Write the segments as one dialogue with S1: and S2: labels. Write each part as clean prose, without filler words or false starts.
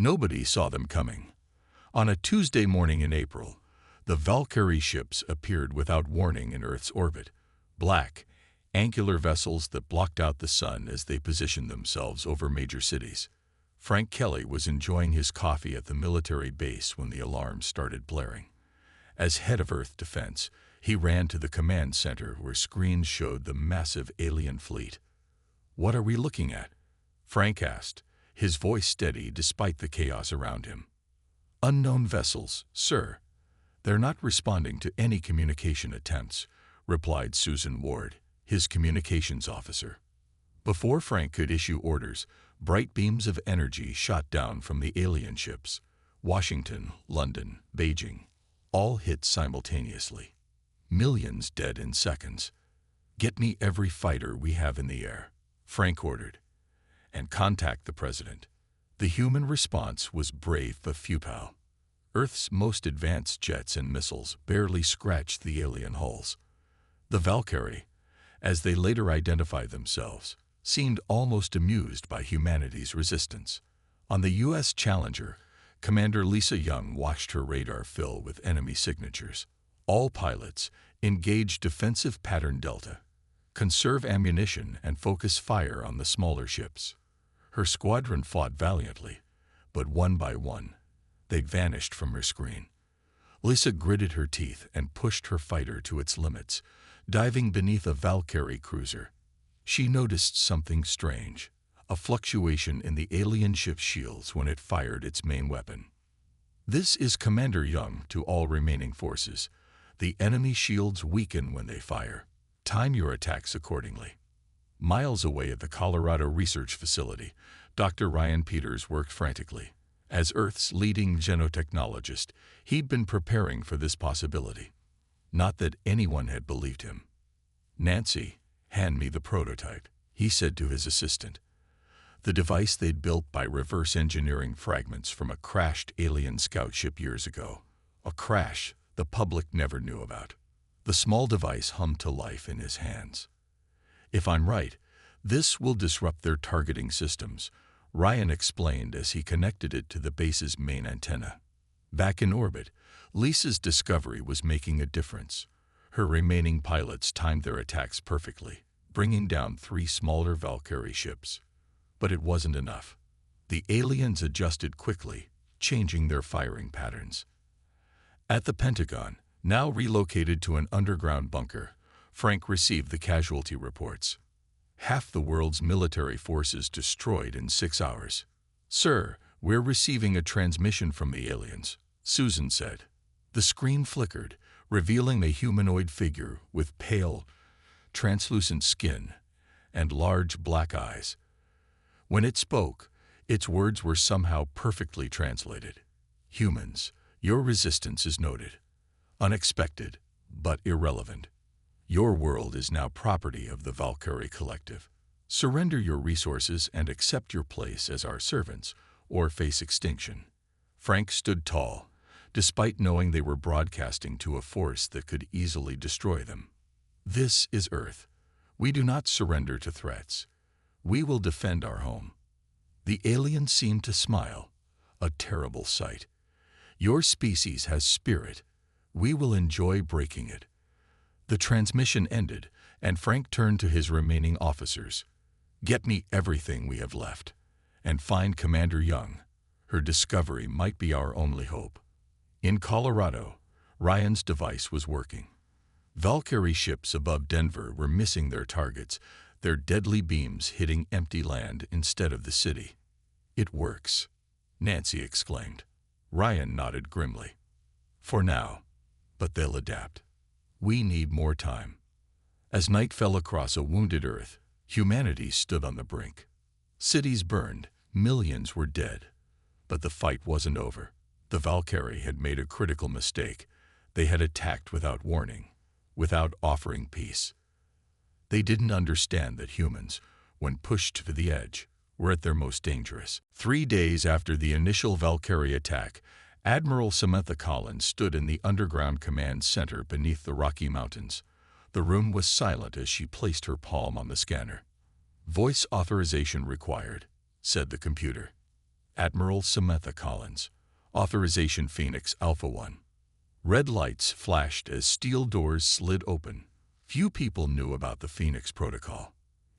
S1: Nobody saw them coming. On a Tuesday morning in April, the Valkyrie ships appeared without warning in Earth's orbit, black, angular vessels that blocked out the sun as they positioned themselves over major cities. Frank Kelly was enjoying his coffee at the military base when the alarms started blaring. As head of Earth Defense, he ran to the command center where screens showed the massive alien fleet. "What are we looking at?" Frank asked, his voice steady despite the chaos around him. "Unknown vessels, sir. They're not responding to any communication attempts," replied Susan Ward, his communications officer. Before Frank could issue orders, bright beams of energy shot down from the alien ships. Washington, London, Beijing, all hit simultaneously. Millions dead in seconds. "Get me every fighter we have in the air," Frank ordered, "and contact the president." The human response was brave but futile. Earth's most advanced jets and missiles barely scratched the alien hulls. The Valkyrie, as they later identified themselves, seemed almost amused by humanity's resistance. On the U.S. Challenger, Commander Lisa Young watched her radar fill with enemy signatures. All pilots engage defensive pattern delta, conserve ammunition, and focus fire on the smaller ships. Her squadron fought valiantly, but one by one, they'd vanished from her screen. Lisa gritted her teeth and pushed her fighter to its limits, diving beneath a Valkyrie cruiser. She noticed something strange, a fluctuation in the alien ship's shields when it fired its main weapon. "This is Commander Young to all remaining forces. The enemy shields weaken when they fire. Time your attacks accordingly." Miles away at the Colorado Research Facility, Dr. Ryan Peters worked frantically. As Earth's leading genotechnologist, he'd been preparing for this possibility. Not that anyone had believed him. "Nancy, hand me the prototype," he said to his assistant. The device they'd built by reverse engineering fragments from a crashed alien scout ship years ago. A crash the public never knew about. The small device hummed to life in his hands. "If I'm right, this will disrupt their targeting systems," Ryan explained as he connected it to the base's main antenna. Back in orbit, Lisa's discovery was making a difference. Her remaining pilots timed their attacks perfectly, bringing down 3 smaller Valkyrie ships. But it wasn't enough. The aliens adjusted quickly, changing their firing patterns. At the Pentagon, now relocated to an underground bunker, Frank received the casualty reports. Half the world's military forces destroyed in 6 hours. "Sir, we're receiving a transmission from the aliens," Susan said. The screen flickered, revealing a humanoid figure with pale, translucent skin and large black eyes. When it spoke, its words were somehow perfectly translated. "Humans, your resistance is noted. Unexpected, but irrelevant. Your world is now property of the Valkyrie Collective. Surrender your resources and accept your place as our servants, or face extinction." Frank stood tall, despite knowing they were broadcasting to a force that could easily destroy them. "This is Earth. We do not surrender to threats. We will defend our home." The alien seemed to smile, a terrible sight. "Your species has spirit. We will enjoy breaking it." The transmission ended, and Frank turned to his remaining officers. "Get me everything we have left, and find Commander Young. Her discovery might be our only hope." In Colorado, Ryan's device was working. Valkyrie ships above Denver were missing their targets, their deadly beams hitting empty land instead of the city. "It works," Nancy exclaimed. Ryan nodded grimly. "For now, but they'll adapt. We need more time." As night fell across a wounded Earth, humanity stood on the brink. Cities burned, millions were dead. But the fight wasn't over. The Valkyrie had made a critical mistake. They had attacked without warning, without offering peace. They didn't understand that humans, when pushed to the edge, were at their most dangerous. 3 days after the initial Valkyrie attack, Admiral Samantha Collins stood in the underground command center beneath the Rocky Mountains. The room was silent as she placed her palm on the scanner. "Voice authorization required," said the computer. Admiral Samantha Collins. Authorization Phoenix Alpha 1. Red lights flashed as steel doors slid open. Few people knew about the Phoenix Protocol.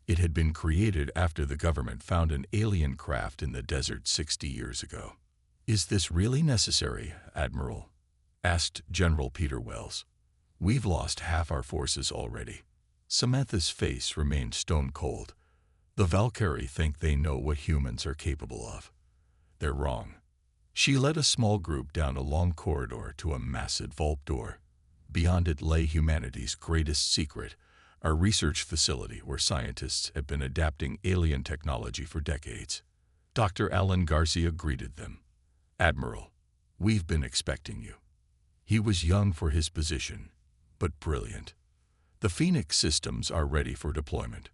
S1: It had been created after the government found an alien craft in the desert 60 years ago. "Is this really necessary, Admiral?" asked General Peter Wells. "We've lost half our forces already." Samantha's face remained stone cold. "The Valkyrie think they know what humans are capable of. They're wrong." She led a small group down a long corridor to a massive vault door. Beyond it lay humanity's greatest secret, a research facility where scientists had been adapting alien technology for decades. Dr. Alan Garcia greeted them. "Admiral, we've been expecting you." He was young for his position, but brilliant. "The Phoenix systems are ready for deployment."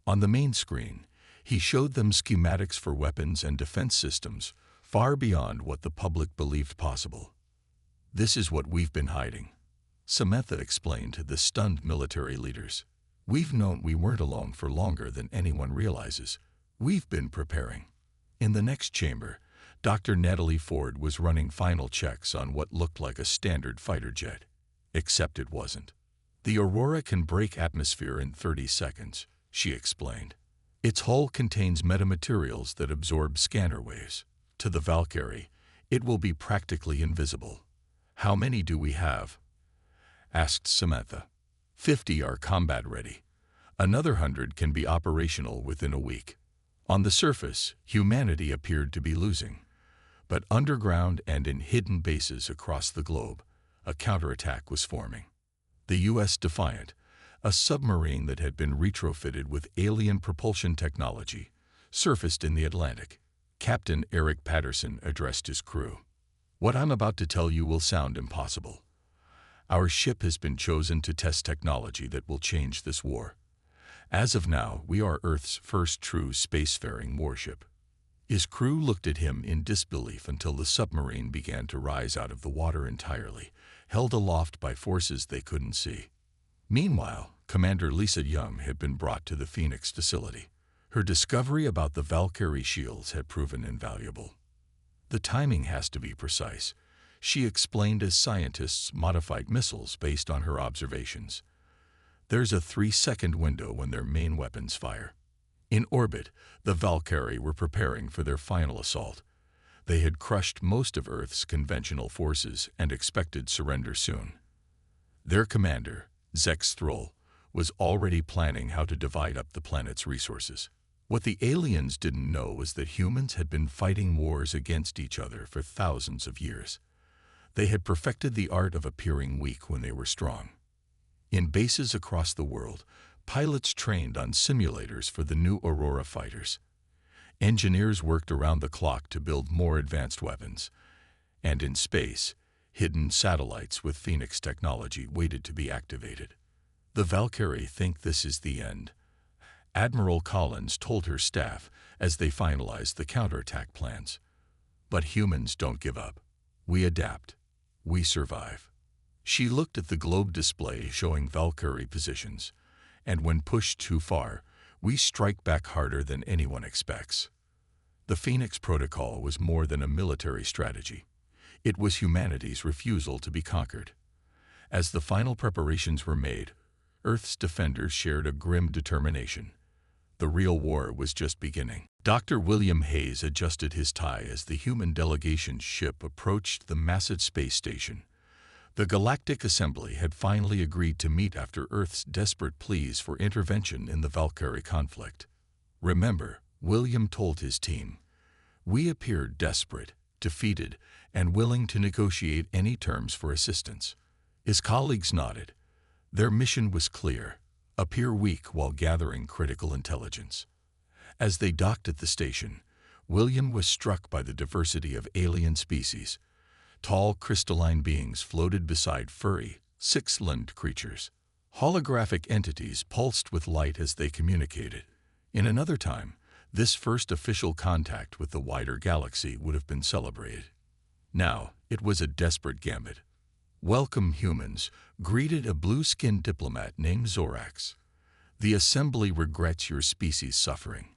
S1: On the main screen, he showed them schematics for weapons and defense systems far beyond what the public believed possible. "This is what we've been hiding," Samantha explained to the stunned military leaders. "We've known we weren't alone for longer than anyone realizes. We've been preparing." In the next chamber, Dr. Natalie Ford was running final checks on what looked like a standard fighter jet. Except it wasn't. "The Aurora can break atmosphere in 30 seconds, she explained. "Its hull contains metamaterials that absorb scanner waves. To the Valkyrie, it will be practically invisible." "How many do we have?" asked Samantha. 50 are combat ready. Another 100 can be operational within a week." On the surface, humanity appeared to be losing. But underground and in hidden bases across the globe, a counterattack was forming. The U.S. Defiant, a submarine that had been retrofitted with alien propulsion technology, surfaced in the Atlantic. Captain Eric Patterson addressed his crew. "What I'm about to tell you will sound impossible. Our ship has been chosen to test technology that will change this war. As of now, we are Earth's first true spacefaring warship." His crew looked at him in disbelief until the submarine began to rise out of the water entirely, held aloft by forces they couldn't see. Meanwhile, Commander Lisa Young had been brought to the Phoenix facility. Her discovery about the Valkyrie shields had proven invaluable. "The timing has to be precise," she explained as scientists modified missiles based on her observations. "There's a 3-second window when their main weapons fire." In orbit, the Valkyrie were preparing for their final assault. They had crushed most of Earth's conventional forces and expected surrender soon. Their commander, Zex Thrall, was already planning how to divide up the planet's resources. What the aliens didn't know was that humans had been fighting wars against each other for thousands of years. They had perfected the art of appearing weak when they were strong. In bases across the world, pilots trained on simulators for the new Aurora fighters. Engineers worked around the clock to build more advanced weapons. And in space, hidden satellites with Phoenix technology waited to be activated. "The Valkyrie think this is the end," Admiral Collins told her staff as they finalized the counterattack plans. "But humans don't give up. We adapt. We survive." She looked at the globe display showing Valkyrie positions, and when pushed too far, we strike back harder than anyone expects. The Phoenix Protocol was more than a military strategy. It was humanity's refusal to be conquered. As the final preparations were made, Earth's defenders shared a grim determination. The real war was just beginning. Dr. William Hayes adjusted his tie as the human delegation's ship approached the massive space station. The Galactic Assembly had finally agreed to meet after Earth's desperate pleas for intervention in the Valkyrie conflict. "Remember," William told his team, "we appeared desperate, defeated, and willing to negotiate any terms for assistance." His colleagues nodded. Their mission was clear: appear weak while gathering critical intelligence. As they docked at the station, William was struck by the diversity of alien species. Tall, crystalline beings floated beside furry, six-limbed creatures. Holographic entities pulsed with light as they communicated. In another time, this first official contact with the wider galaxy would have been celebrated. Now, it was a desperate gambit. "Welcome, humans," greeted a blue-skinned diplomat named Zorax. "The Assembly regrets your species' suffering.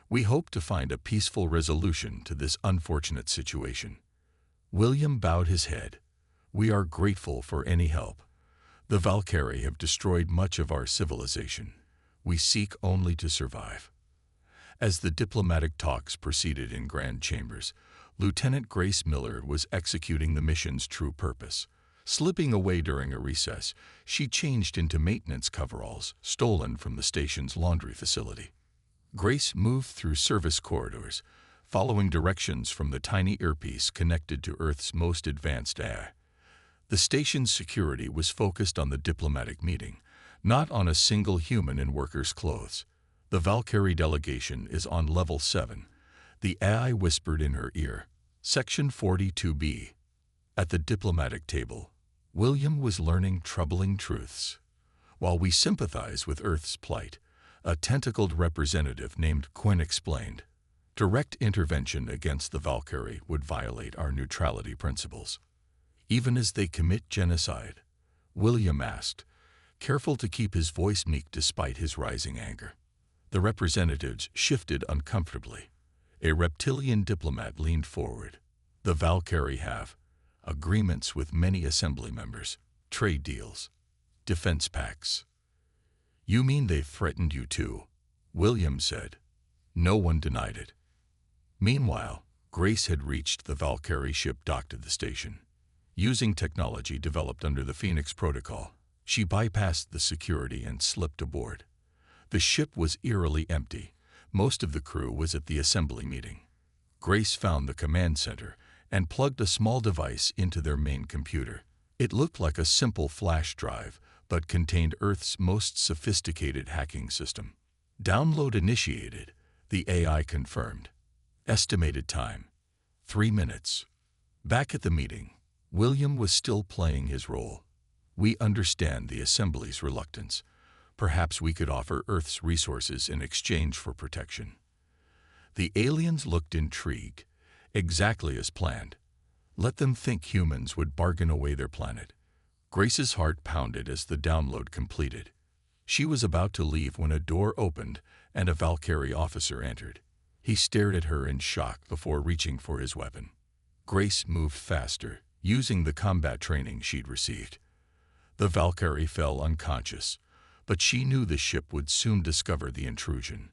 S1: We hope to find a peaceful resolution to this unfortunate situation." William bowed his head. "We are grateful for any help. The Valkyrie have destroyed much of our civilization. We seek only to survive." As the diplomatic talks proceeded in grand chambers, Lieutenant Grace Miller was executing the mission's true purpose. Slipping away during a recess, she changed into maintenance coveralls stolen from the station's laundry facility. Grace moved through service corridors, following directions from the tiny earpiece connected to Earth's most advanced AI. The station's security was focused on the diplomatic meeting, not on a single human in workers' clothes. "The Valkyrie delegation is on level 7, the AI whispered in her ear. Section 42B. At the diplomatic table, William was learning troubling truths. "While we sympathize with Earth's plight," a tentacled representative named Quinn explained, "direct intervention against the Valkyrie would violate our neutrality principles." "Even as they commit genocide?" William asked, careful to keep his voice meek despite his rising anger. The representatives shifted uncomfortably. A reptilian diplomat leaned forward. "The Valkyrie have agreements with many assembly members, trade deals, defense pacts." "You mean they've threatened you too?" William said. No one denied it. Meanwhile, Grace had reached the Valkyrie ship docked at the station. Using technology developed under the Phoenix Protocol, she bypassed the security and slipped aboard. The ship was eerily empty. Most of the crew was at the assembly meeting. Grace found the command center and plugged a small device into their main computer. It looked like a simple flash drive, but contained Earth's most sophisticated hacking system. "Download initiated," the AI confirmed. Estimated time, 3 minutes. Back at the meeting, William was still playing his role. "We understand the Assembly's reluctance. Perhaps we could offer Earth's resources in exchange for protection." The aliens looked intrigued. Exactly as planned. Let them think humans would bargain away their planet. Grace's heart pounded as the download completed. She was about to leave when a door opened and a Valkyrie officer entered. He stared at her in shock before reaching for his weapon. Grace moved faster, using the combat training she'd received. The Valkyrie fell unconscious, but she knew the ship would soon discover the intrusion.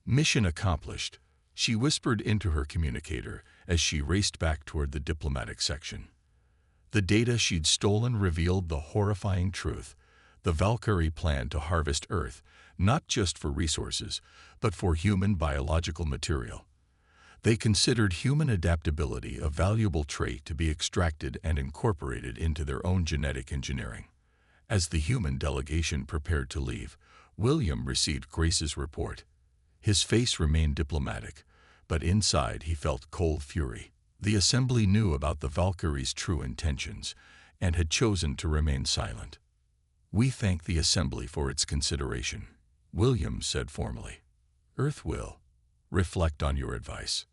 S1: "Mission accomplished," she whispered into her communicator as she raced back toward the diplomatic section. The data she'd stolen revealed the horrifying truth. The Valkyrie planned to harvest Earth, not just for resources, but for human biological material. They considered human adaptability a valuable trait to be extracted and incorporated into their own genetic engineering. As the human delegation prepared to leave, William received Grace's report. His face remained diplomatic, but inside he felt cold fury. The Assembly knew about the Valkyrie's true intentions and had chosen to remain silent. "We thank the Assembly for its consideration," William said formally. "Earth will reflect on your advice."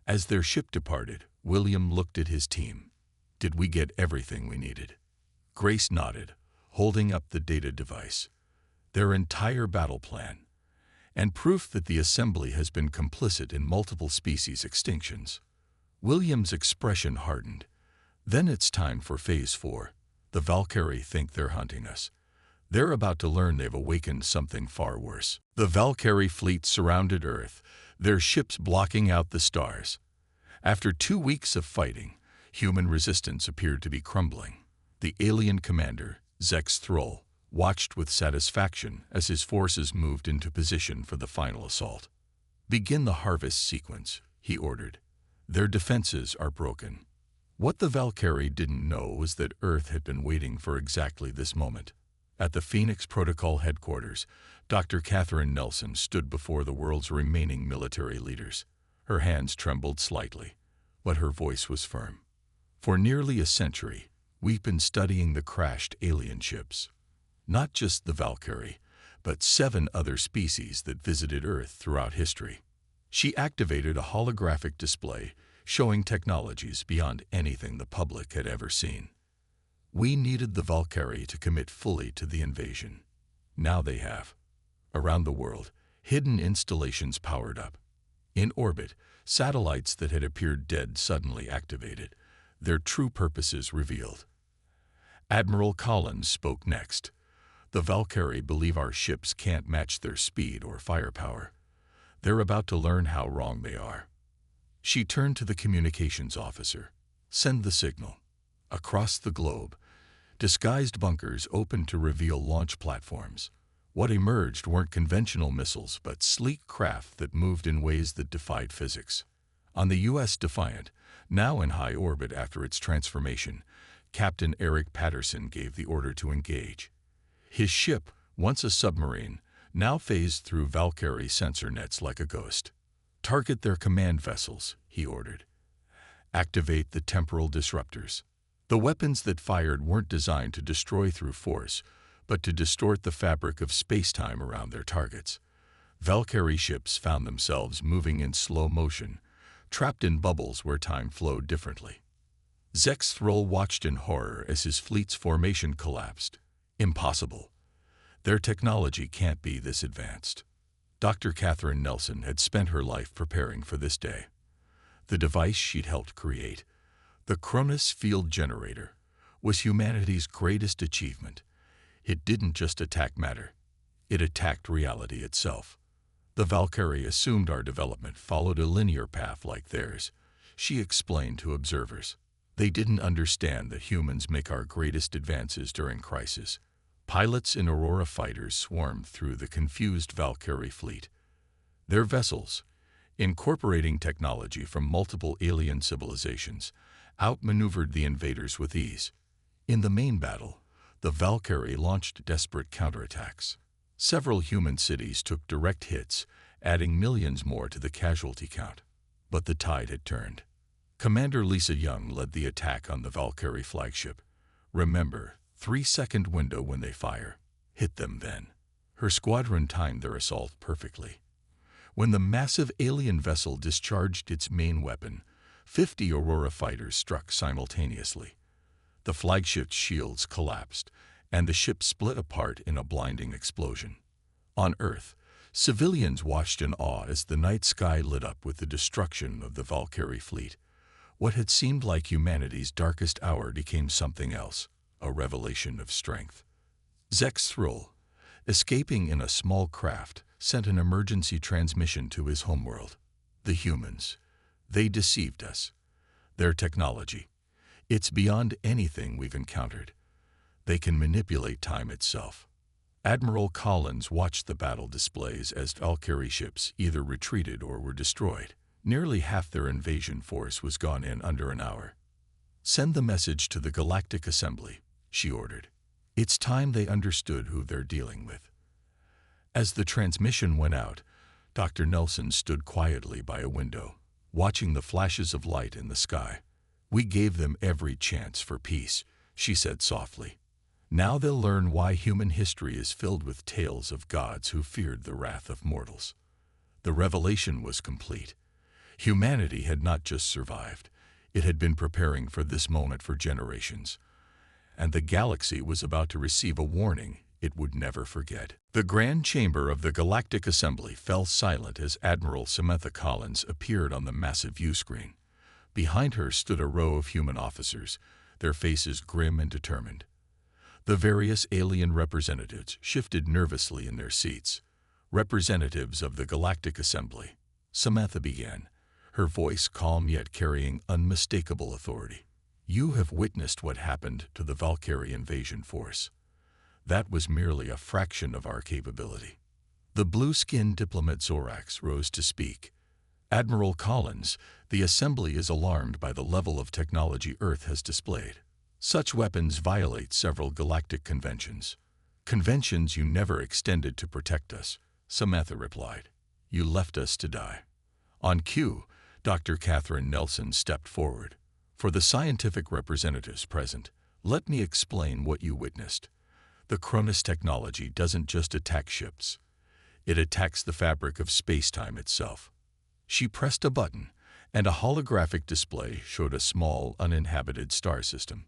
S1: As their ship departed, William looked at his team. "Did we get everything we needed?" Grace nodded, holding up the data device. "Their entire battle plan, and proof that the Assembly has been complicit in multiple species extinctions." William's expression hardened. "Then it's time for Phase 4. The Valkyrie think they're hunting us. They're about to learn they've awakened something far worse." The Valkyrie fleet surrounded Earth, their ships blocking out the stars. After 2 weeks of fighting, human resistance appeared to be crumbling. The alien commander, Zex Thrall, watched with satisfaction as his forces moved into position for the final assault. "Begin the harvest sequence," he ordered. "Their defenses are broken." What the Valkyrie didn't know was that Earth had been waiting for exactly this moment. At the Phoenix Protocol headquarters, Dr. Catherine Nelson stood before the world's remaining military leaders. Her hands trembled slightly, but her voice was firm. "For nearly a century, we've been studying the crashed alien ships. Not just the Valkyrie, but 7 other species that visited Earth throughout history." She activated a holographic display showing technologies beyond anything the public had ever seen. "We needed the Valkyrie to commit fully to the invasion. Now they have." Around the world, hidden installations powered up. In orbit, satellites that had appeared dead suddenly activated, their true purposes revealed. Admiral Collins spoke next. The Valkyrie believe our ships can't match their speed or firepower. They're about to learn how wrong they are. She turned to the communications officer. Send the signal. Across the globe, disguised bunkers opened to reveal launch platforms. What emerged weren't conventional missiles, but sleek craft that moved in ways that defied physics. On the U.S. Defiant, now in high orbit after its transformation, Captain Eric Patterson gave the order to engage. His ship, once a submarine, now phased through Valkyrie sensor nets like a ghost. Target their command vessels, he ordered. Activate the temporal disruptors. The weapons that fired weren't designed to destroy through force, but to distort the fabric of space-time around their targets. Valkyrie ships found themselves moving in slow motion, trapped in bubbles where time flowed differently. Zexthrol watched in horror as his fleet's formation collapsed. Impossible. Their technology can't be this advanced. Dr. Catherine Nelson had spent her life preparing for this day. The device she'd helped create, the Cronus Field Generator, was humanity's greatest achievement. It didn't just attack matter. It attacked reality itself. The Valkyrie assumed our development followed a linear path like theirs, she explained to observers. They didn't understand that humans make our greatest advances during crisis. Pilots in Aurora fighters swarmed through the confused Valkyrie fleet. Their vessels, incorporating technology from multiple alien civilizations, outmaneuvered the invaders with ease. In the main battle, the Valkyrie launched desperate counterattacks. Several human cities took direct hits, adding millions more to the casualty count. But the tide had turned. Commander Lisa Young led the attack on the Valkyrie flagship. Remember, 3-second window when they fire. Hit them then. Her squadron timed their assault perfectly. When the massive alien vessel discharged its main weapon, 50 Aurora fighters struck simultaneously. The flagship's shields collapsed, and the ship split apart in a blinding explosion. On Earth, civilians watched in awe as the night sky lit up with the destruction of the Valkyrie fleet. What had seemed like humanity's darkest hour became something else, a revelation of strength. Zexthrol, escaping in a small craft, sent an emergency transmission to his homeworld. The humans, they deceived us. Their technology, it's beyond anything we've encountered. They can manipulate time itself. Admiral Collins watched the battle displays as Valkyrie ships either retreated or were destroyed. Nearly half their invasion force was gone in under an hour. Send the message to the Galactic Assembly, she ordered. It's time they understood who they're dealing with. As the transmission went out, Dr. Nelson stood quietly by a window, watching the flashes of light in the sky. We gave them every chance for peace, she said softly. Now they'll learn why human history is filled with tales of gods who feared the wrath of mortals. The revelation was complete. Humanity had not just survived, it had been preparing for this moment for generations. And the galaxy was about to receive a warning it would never forget. The Grand Chamber of the Galactic Assembly fell silent as Admiral Samantha Collins appeared on the massive viewscreen. Behind her stood a row of human officers, their faces grim and determined. The various alien representatives shifted nervously in their seats. Representatives of the Galactic Assembly, Samantha began, her voice calm yet carrying unmistakable authority. You have witnessed what happened to the Valkyrie invasion force. That was merely a fraction of our capability. The blue-skinned diplomat Zorax rose to speak. Admiral Collins, the Assembly is alarmed by the level of technology Earth has displayed. Such weapons violate several galactic conventions. Conventions you never extended to protect us, Samantha replied. You left us to die. On cue, Dr. Catherine Nelson stepped forward. For the scientific representatives present, let me explain what you witnessed. The Cronus technology doesn't just attack ships. It attacks the fabric of space-time itself. She pressed a button, and a holographic display showed a small, uninhabited star system.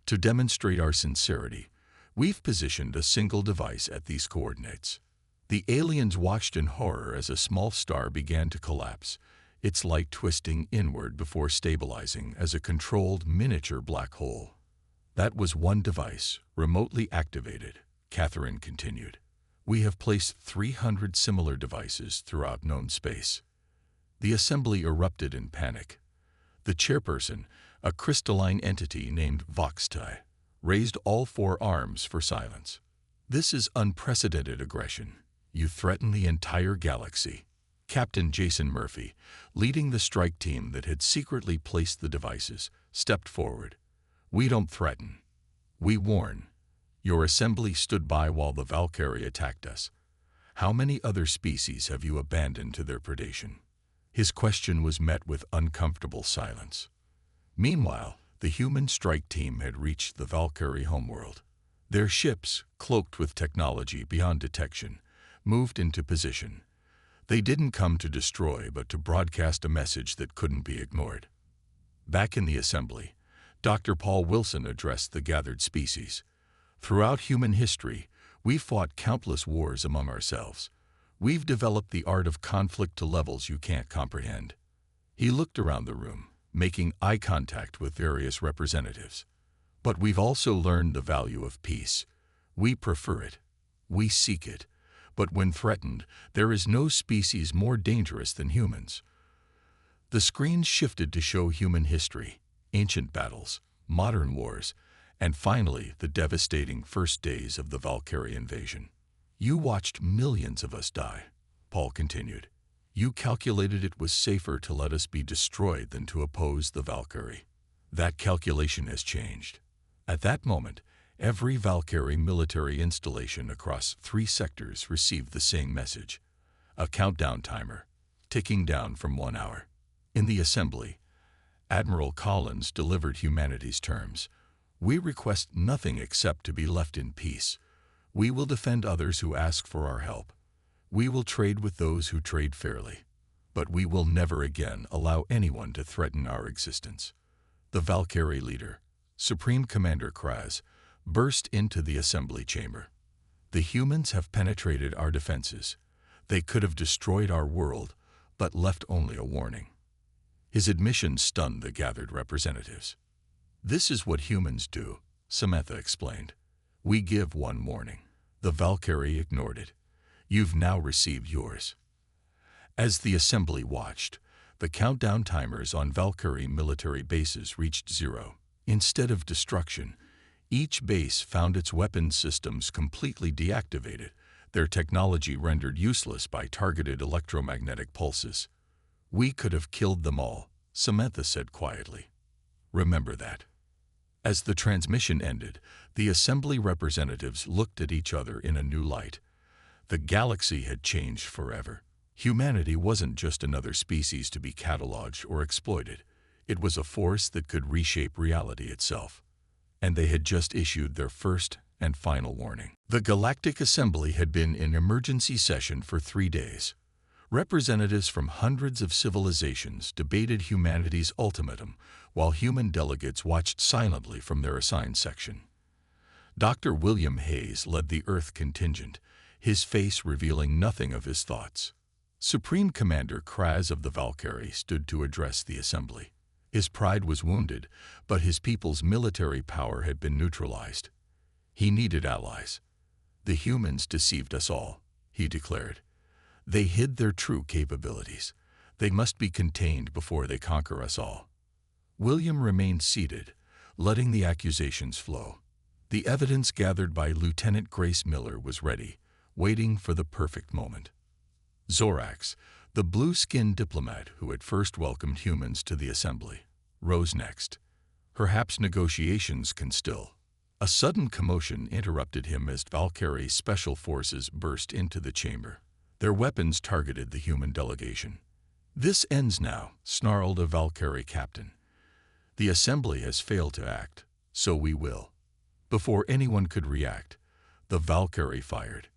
S1: To demonstrate our sincerity, we've positioned a single device at these coordinates. The aliens watched in horror as a small star began to collapse, its light twisting inward before stabilizing as a controlled miniature black hole. That was one device, remotely activated, Catherine continued. We have placed 300 similar devices throughout known space. The assembly erupted in panic. The chairperson, a crystalline entity named Voxtai, raised all four arms for silence. This is unprecedented aggression. You threaten the entire galaxy. Captain Jason Murphy, leading the strike team that had secretly placed the devices, stepped forward. We don't threaten. We warn. Your assembly stood by while the Valkyrie attacked us. How many other species have you abandoned to their predation? His question was met with uncomfortable silence. Meanwhile, the human strike team had reached the Valkyrie homeworld. Their ships, cloaked with technology beyond detection, moved into position. They didn't come to destroy, but to broadcast a message that couldn't be ignored. Back in the assembly, Dr. Paul Wilson addressed the gathered species. Throughout human history, we've fought countless wars among ourselves. We've developed the art of conflict to levels you can't comprehend. He looked around the room, making eye contact with various representatives. But we've also learned the value of peace. We prefer it. We seek it. But when threatened, there is no species more dangerous than humans. The screens shifted to show human history, ancient battles, modern wars, and finally the devastating first days of the Valkyrie invasion. You watched millions of us die, Paul continued. You calculated it was safer to let us be destroyed than to oppose the Valkyrie. That calculation has changed. At that moment, every Valkyrie military installation across 3 sectors received the same message. A countdown timer, ticking down from 1 hour. In the assembly, Admiral Collins delivered humanity's terms. We request nothing except to be left in peace. We will defend others who ask for our help. We will trade with those who trade fairly. But we will never again allow anyone to threaten our existence. The Valkyrie leader, Supreme Commander Kraz, burst into the assembly chamber. The humans have penetrated our defenses. They could have destroyed our world, but left only a warning. His admission stunned the gathered representatives. This is what humans do, Samantha explained. We give one warning. The Valkyrie ignored it. You've now received yours. As the assembly watched, the countdown timers on Valkyrie military bases reached 0. Instead of destruction, each base found its weapons systems completely deactivated, their technology rendered useless by targeted electromagnetic pulses. We could have killed them all, Samantha said quietly. Remember that. As the transmission ended, the assembly representatives looked at each other in a new light. The galaxy had changed forever. Humanity wasn't just another species to be cataloged or exploited. It was a force that could reshape reality itself. And they had just issued their first and final warning. The Galactic Assembly had been in emergency session for 3 days. Representatives from hundreds of civilizations debated humanity's ultimatum, while human delegates watched silently from their assigned section. Dr. William Hayes led the Earth contingent, his face revealing nothing of his thoughts. Supreme Commander Kraz of the Valkyrie stood to address the assembly. His pride was wounded, but his people's military power had been neutralized. He needed allies. The humans deceived us all, he declared. They hid their true capabilities. They must be contained before they conquer us all. William remained seated, letting the accusations flow. The evidence gathered by Lieutenant Grace Miller was ready, waiting for the perfect moment. Zorax, the blue-skinned diplomat who had first welcomed humans to the assembly, rose next. Perhaps negotiations can still. A sudden commotion interrupted him as Valkyrie special forces burst into the chamber. Their weapons targeted the human delegation. This ends now, snarled a Valkyrie captain. The assembly has failed to act, so we will. Before anyone could react, the Valkyrie fired.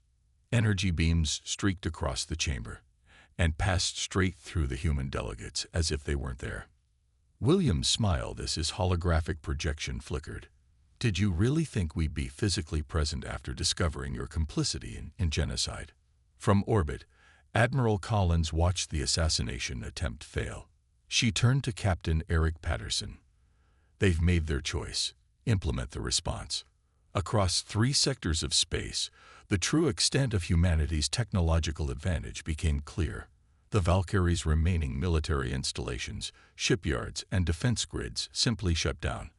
S1: Energy beams streaked across the chamber and passed straight through the human delegates as if they weren't there. William smiled as his holographic projection flickered. Did you really think we'd be physically present after discovering your complicity in genocide? From orbit, Admiral Collins watched the assassination attempt fail. She turned to Captain Eric Patterson. They've made their choice. Implement the response. Across 3 sectors of space, the true extent of humanity's technological advantage became clear. The Valkyrie's remaining military installations, shipyards, and defense grids simply shut down.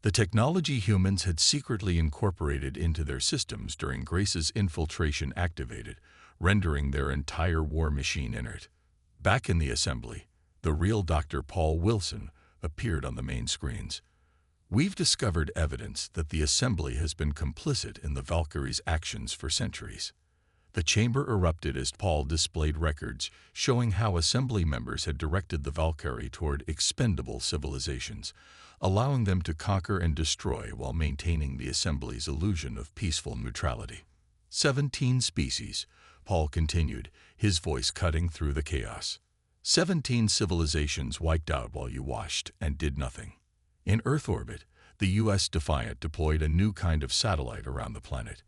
S1: The technology humans had secretly incorporated into their systems during Grace's infiltration activated, rendering their entire war machine inert. Back in the assembly, the real Dr. Paul Wilson appeared on the main screens. We've discovered evidence that the assembly has been complicit in the Valkyrie's actions for centuries. The chamber erupted as Paul displayed records showing how assembly members had directed the Valkyrie toward expendable civilizations, allowing them to conquer and destroy while maintaining the assembly's illusion of peaceful neutrality. 17 species, Paul continued, his voice cutting through the chaos. 17 civilizations wiped out while you watched and did nothing. In Earth orbit, the U.S. Defiant deployed a new kind of satellite around the planet.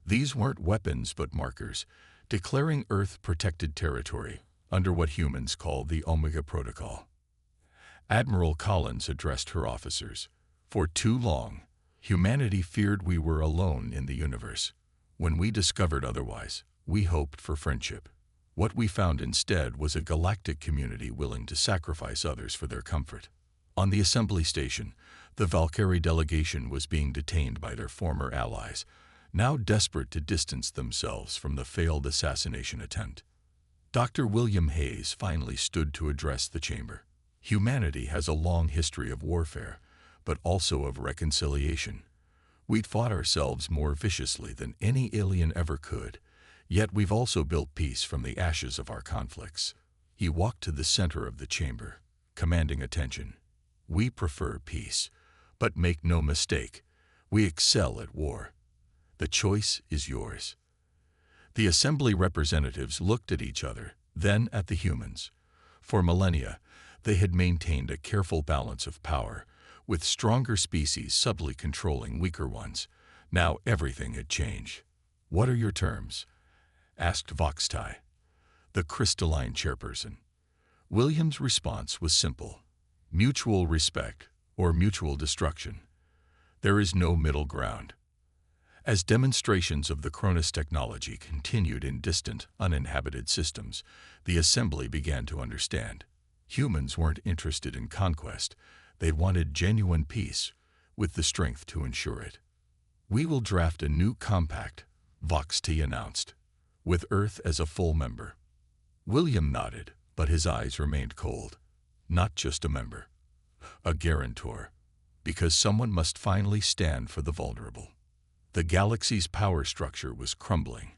S1: These weren't weapons but markers, declaring Earth protected territory under what humans call the Omega Protocol. Admiral Collins addressed her officers. For too long, humanity feared we were alone in the universe. When we discovered otherwise, we hoped for friendship. What we found instead was a galactic community willing to sacrifice others for their comfort. On the assembly station, the Valkyrie delegation was being detained by their former allies, now desperate to distance themselves from the failed assassination attempt. Dr. William Hayes finally stood to address the chamber. Humanity has a long history of warfare, but also of reconciliation. We'd fought ourselves more viciously than any alien ever could, yet we've also built peace from the ashes of our conflicts. He walked to the center of the chamber, commanding attention. We prefer peace, but make no mistake, we excel at war. The choice is yours. The assembly representatives looked at each other, then at the humans. For millennia, they had maintained a careful balance of power, with stronger species subtly controlling weaker ones. Now everything had changed. What are your terms? Asked Voxtai, the crystalline chairperson. William's response was simple. Mutual respect or mutual destruction. There is no middle ground. As demonstrations of the Cronus technology continued in distant, uninhabited systems, the assembly began to understand. Humans weren't interested in conquest. They wanted genuine peace, with the strength to ensure it. We will draft a new compact, Vox T announced, with Earth as a full member. William nodded, but his eyes remained cold. Not just a member, a guarantor, because someone must finally stand for the vulnerable. The galaxy's power structure was crumbling,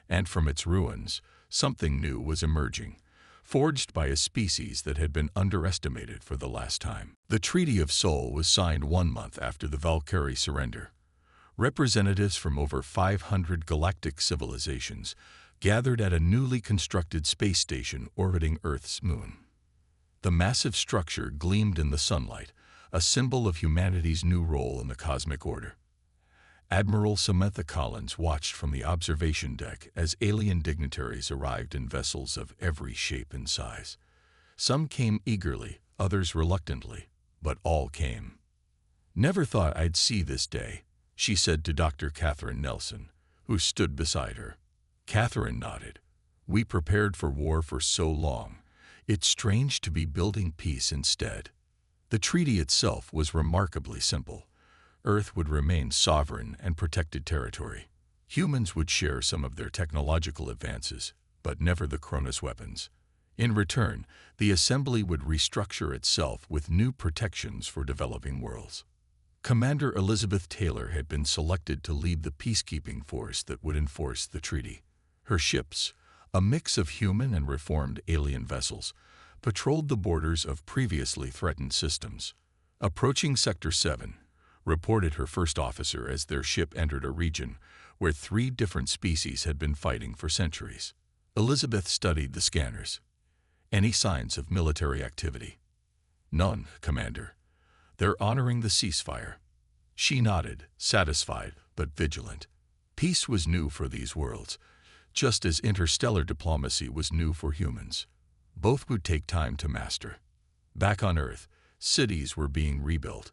S1: and from its ruins, something new was emerging, forged by a species that had been underestimated for the last time. The Treaty of Sol was signed 1 month after the Valkyrie surrender. Representatives from over 500 galactic civilizations gathered at a newly constructed space station orbiting Earth's moon. The massive structure gleamed in the sunlight, a symbol of humanity's new role in the cosmic order. Admiral Samantha Collins watched from the observation deck as alien dignitaries arrived in vessels of every shape and size. Some came eagerly, others reluctantly, but all came. Never thought I'd see this day, she said to Dr. Catherine Nelson, who stood beside her. Catherine nodded. We prepared for war for so long. It's strange to be building peace instead. The treaty itself was remarkably simple. Earth would remain sovereign and protected territory. Humans would share some of their technological advances, but never the Cronus weapons. In return, the assembly would restructure itself with new protections for developing worlds. Commander Elizabeth Taylor had been selected to lead the peacekeeping force that would enforce the treaty. Her ships, a mix of human and reformed alien vessels, patrolled the borders of previously threatened systems. Approaching Sector 7, reported her first officer as their ship entered a region where 3 different species had been fighting for centuries. Elizabeth studied the scanners. Any signs of military activity? None, Commander. They're honoring the ceasefire. She nodded, satisfied but vigilant. Peace was new for these worlds. just as interstellar diplomacy was new for humans. Both would take time to master. Back on Earth, cities were being rebuilt.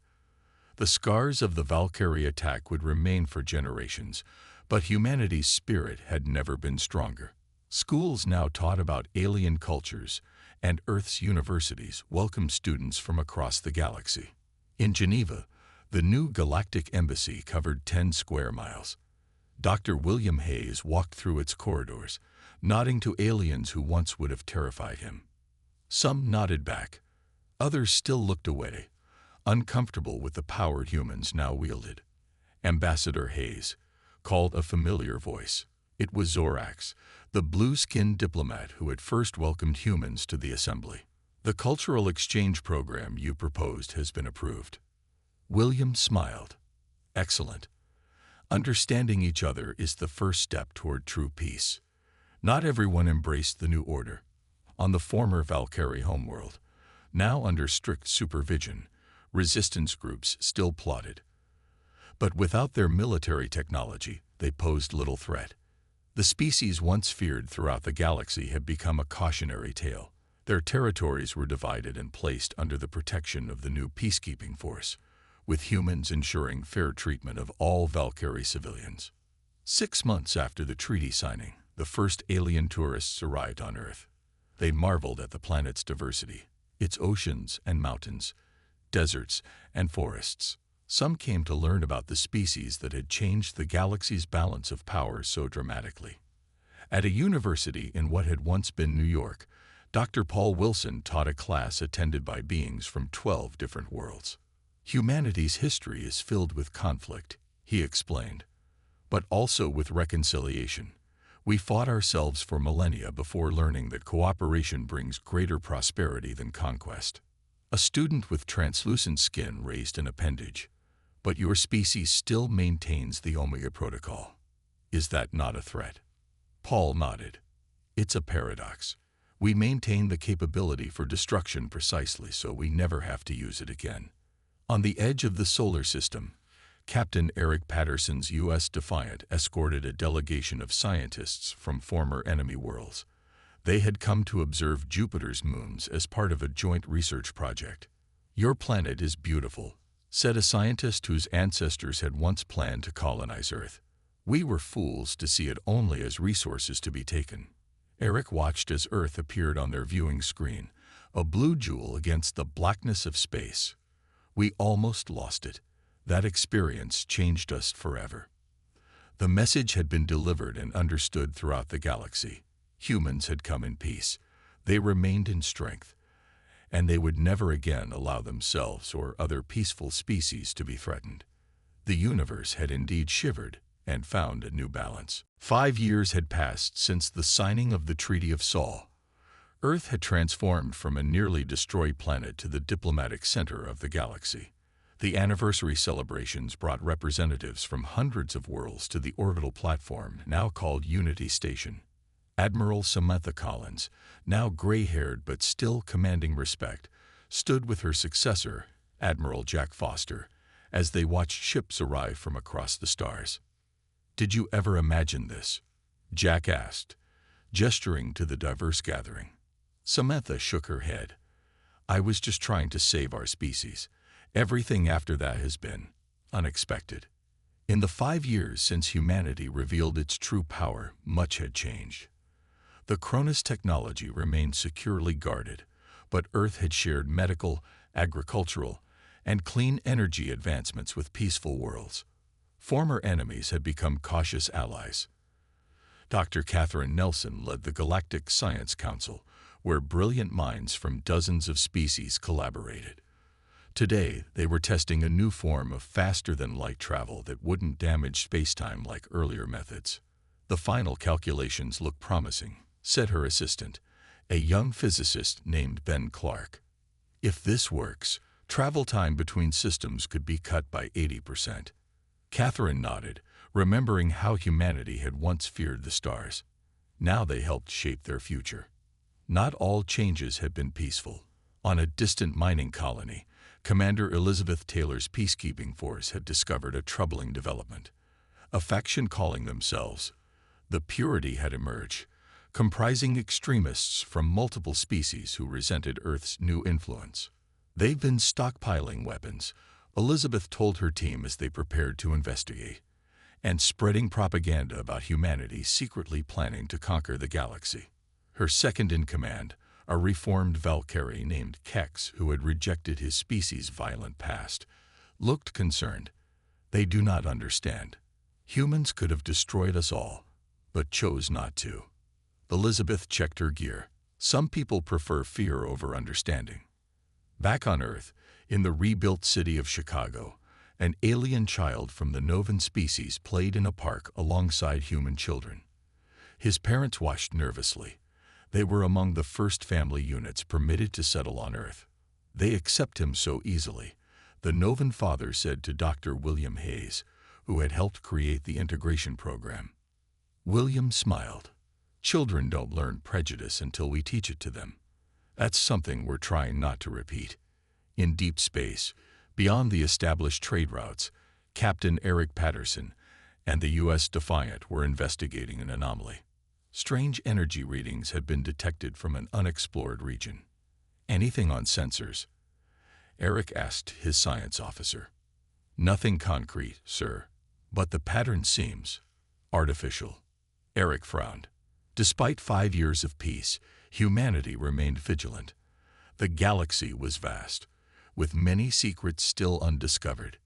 S1: The scars of the Valkyrie attack would remain for generations, but humanity's spirit had never been stronger. Schools now taught about alien cultures, and Earth's universities welcomed students from across the galaxy. In Geneva, the new galactic embassy covered 10 square miles. Dr. William Hayes walked through its corridors, nodding to aliens who once would have terrified him. Some nodded back. Others still looked away, uncomfortable with the power humans now wielded. Ambassador Hayes called a familiar voice. It was Zorax, the blue-skinned diplomat who had first welcomed humans to the assembly. The cultural exchange program you proposed has been approved. William smiled. Excellent. Understanding each other is the first step toward true peace. Not everyone embraced the new order. On the former Valkyrie homeworld, now under strict supervision, resistance groups still plotted. But without their military technology, they posed little threat. The species once feared throughout the galaxy had become a cautionary tale. Their territories were divided and placed under the protection of the new peacekeeping force, with humans ensuring fair treatment of all Valkyrie civilians. 6 months after the treaty signing, the first alien tourists arrived on Earth. They marveled at the planet's diversity, its oceans and mountains, deserts and forests. Some came to learn about the species that had changed the galaxy's balance of power so dramatically. At a university in what had once been New York, Dr. Paul Wilson taught a class attended by beings from 12 different worlds. Humanity's history is filled with conflict, he explained, but also with reconciliation. We fought ourselves for millennia before learning that cooperation brings greater prosperity than conquest. A student with translucent skin raised an appendage. But your species still maintains the Omega Protocol. Is that not a threat? Paul nodded. It's a paradox. We maintain the capability for destruction precisely so we never have to use it again. On the edge of the solar system, Captain Eric Patterson's U.S. Defiant escorted a delegation of scientists from former enemy worlds. They had come to observe Jupiter's moons as part of a joint research project. Your planet is beautiful, said a scientist whose ancestors had once planned to colonize Earth. We were fools to see it only as resources to be taken. Eric watched as Earth appeared on their viewing screen, a blue jewel against the blackness of space. We almost lost it. That experience changed us forever. The message had been delivered and understood throughout the galaxy. Humans had come in peace. They remained in strength, and they would never again allow themselves or other peaceful species to be threatened. The universe had indeed shivered and found a new balance. 5 years had passed since the signing of the Treaty of Sol. Earth had transformed from a nearly destroyed planet to the diplomatic center of the galaxy. The anniversary celebrations brought representatives from hundreds of worlds to the orbital platform, now called Unity Station. Admiral Samantha Collins, now gray-haired but still commanding respect, stood with her successor, Admiral Jack Foster, as they watched ships arrive from across the stars. "Did you ever imagine this?" Jack asked, gesturing to the diverse gathering. Samantha shook her head. "I was just trying to save our species. Everything after that has been unexpected." In the 5 years since humanity revealed its true power, much had changed. The Cronus technology remained securely guarded, but Earth had shared medical, agricultural, and clean energy advancements with peaceful worlds. Former enemies had become cautious allies. Dr. Catherine Nelson led the Galactic Science Council, where brilliant minds from dozens of species collaborated. Today, they were testing a new form of faster-than-light travel that wouldn't damage spacetime like earlier methods. "The final calculations look promising," said her assistant, a young physicist named Ben Clark. "If this works, travel time between systems could be cut by 80%. Catherine nodded, remembering how humanity had once feared the stars. Now they helped shape their future. Not all changes had been peaceful. On a distant mining colony, Commander Elizabeth Taylor's peacekeeping force had discovered a troubling development. A faction calling themselves The Purity had emerged, comprising extremists from multiple species who resented Earth's new influence. "They've been stockpiling weapons," Elizabeth told her team as they prepared to investigate, "and spreading propaganda about humanity secretly planning to conquer the galaxy." Her second-in-command, a reformed Valkyrie named Kex, who had rejected his species' violent past, looked concerned. "They do not understand. Humans could have destroyed us all, but chose not to." Elizabeth checked her gear. Some people prefer fear over understanding. Back on Earth, in the rebuilt city of Chicago, an alien child from the Novan species played in a park alongside human children. His parents watched nervously. They were among the first family units permitted to settle on Earth. "They accept him so easily," the Novan father said to Dr. William Hayes, who had helped create the integration program. William smiled. "Children don't learn prejudice until we teach it to them. That's something we're trying not to repeat." In deep space, beyond the established trade routes, Captain Eric Patterson and the U.S. Defiant were investigating an anomaly. Strange energy readings had been detected from an unexplored region. "Anything on sensors?" Eric asked his science officer. "Nothing concrete, sir, but the pattern seems artificial." Eric frowned. Despite 5 years of peace, humanity remained vigilant. The galaxy was vast, with many secrets still undiscovered.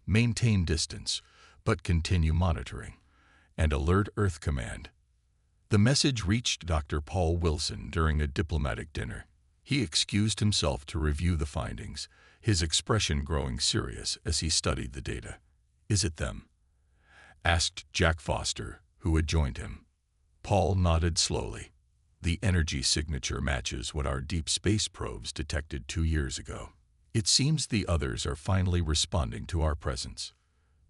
S1: "Maintain distance, but continue monitoring, and alert Earth Command." The message reached Dr. Paul Wilson during a diplomatic dinner. He excused himself to review the findings, his expression growing serious as he studied the data. "Is it them?" asked Jack Foster, who had joined him. Paul nodded slowly. "The energy signature matches what our deep space probes detected 2 years ago. It seems the others are finally responding to our presence."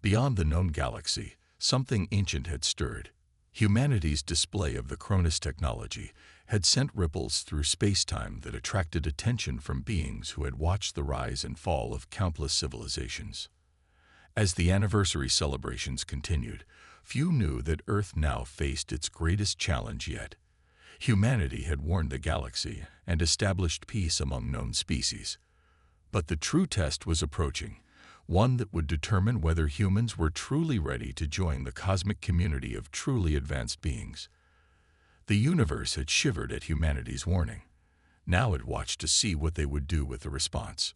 S1: Beyond the known galaxy, something ancient had stirred. Humanity's display of the Cronus technology had sent ripples through space-time that attracted attention from beings who had watched the rise and fall of countless civilizations. As the anniversary celebrations continued, few knew that Earth now faced its greatest challenge yet. Humanity had warned the galaxy and established peace among known species. But the true test was approaching, one that would determine whether humans were truly ready to join the cosmic community of truly advanced beings. The universe had shivered at humanity's warning. Now it watched to see what they would do with the response.